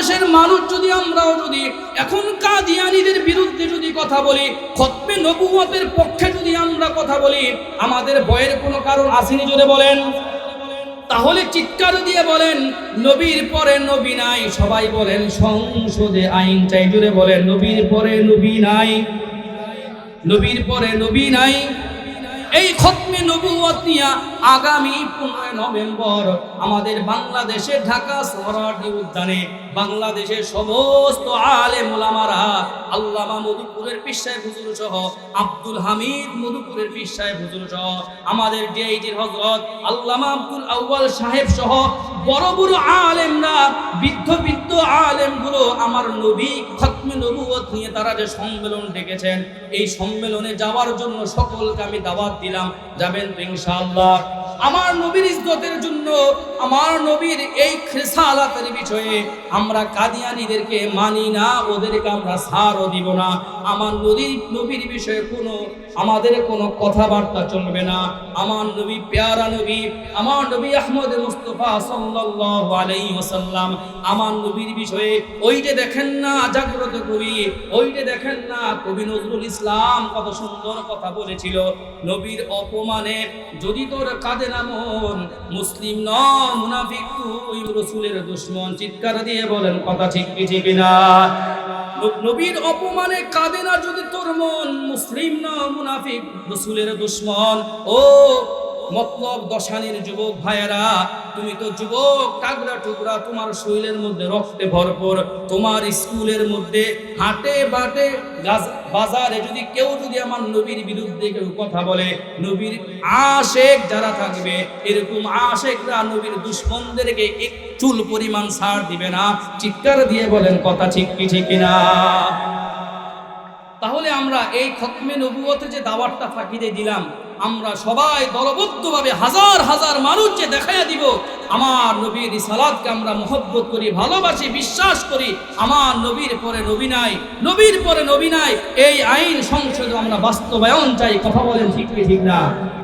বাংলাদেশের মানুষ যদি আমরাও যদি এখন কাদিয়ানীদের বিরুদ্ধে যদি কথা বলি, খতমে নবুয়তের পক্ষে যদি আমরা কথা বলি, আমাদের ভয়ের কোনো কারণ আসেনি জোরে বলেন? তাহলে চিৎকার দিয়ে বলেন নবীর পরে নবী নাই। সবাই বলেন সংসদে আইন চাই, জোরে বলেন নবীর পরে নবী নাই, নবীর পরে নবী নাই। এই খতমে নবুয়ত নিয়ে আগামী 15 নভেম্বর আমাদের বাংলাদেশে ঢাকা সোহরাওয়ার্দী উদ্যানে বাংলাদেশের সমস্ত আলেম ওলামারা, আল্লামা মধুপুরের পীর সাহেব হুজুর সহ, আব্দুল হামিদ মধুপুরের পীর সাহেব হুজুর সহ, আমাদের ডিআইজির হযরত আল্লামা আব্দুল আউয়াল সাহেব সহ বড় বড় আলেমরা, বৃদ্ধ বৃদ্ধ আলেমগুলো আমার নবী খতমে নবুয়ত নিয়ে তারা যে সম্মেলন ডেকেছেন, এই সম্মেলনে যাওয়ার জন্য সকলকে আমি দাওয়াত দিলাম। যাবেন তো ইনশাআল্লাহ? আমার নবীর ইজ্জতের জন্য, আমার নবীর এই রিসালাতের বিষয়ে আমরা কাদিয়ানীদেরকে মানি না, ওদেরকে আমরা ছাড়ও দিব না। আমার নবীর বিষয়ে আমাদের কোনো কথাবার্তা চলবে না। আমার নবী প্যারা নবী, আমার নবী আহমদ মুস্তাফা সাল্লাল্লাহু আলাইহি ওয়াসাল্লাম, আমার নবীর বিষয়ে ওই যে দেখেন না জাগ্রত কবি, ওই যে দেখেন না কবি নজরুল ইসলাম কত সুন্দর কথা বলেছিল, নবীর অপমানে যদি তোর কাঁদে না মন, মুসলিম ন মুনাফিক তুই রাসূলের দুশমন। চিৎকার দিয়ে বলেন কথা ঠিক কি ঠিক না? নবীর অপমানে কাঁদে না যদি তোর মন, মুসলিম ন মুনাফিক রাসূলের দুশমন। ও মতলব দশানির যুবক ভাইয়েরা, তুমি তো যুবক টাগরা টুকরা, তোমার শরীরের মধ্যে রক্তে ভরপুর, তোমার স্কুলের মধ্যে হাটে বাটে বাজারে কেউ যদি আমার নবীর বিরুদ্ধে কেউ কথা বলে, নবীর আশেক যারা থাকবে, এরকম আশেকরা নবীর দুশমনদেরকে এক চুল পরিমাণ ছাড় দিবে না। চিৎকার দিয়ে বলেন কথা ঠিক কি ঠিক না? তাহলে আমরা এই খতমে নবুয়তে যে দাওয়াতটা ফাঁকি দিয়ে দিলাম, আমরা সবাই দলবদ্ধভাবে হাজার হাজার মানুষ যে দেখাইয়া দিব আমার নবীর রিসালাতকে আমরা মহব্বত করি, ভালোবাসি, বিশ্বাস করি। আমার নবীর পরে নবী নাই, নবীর পরে নবী নাই। এই আইন সংসদে আমরা বাস্তবায়ন চাই। কথা বলেন ঠিক কি ঠিক না?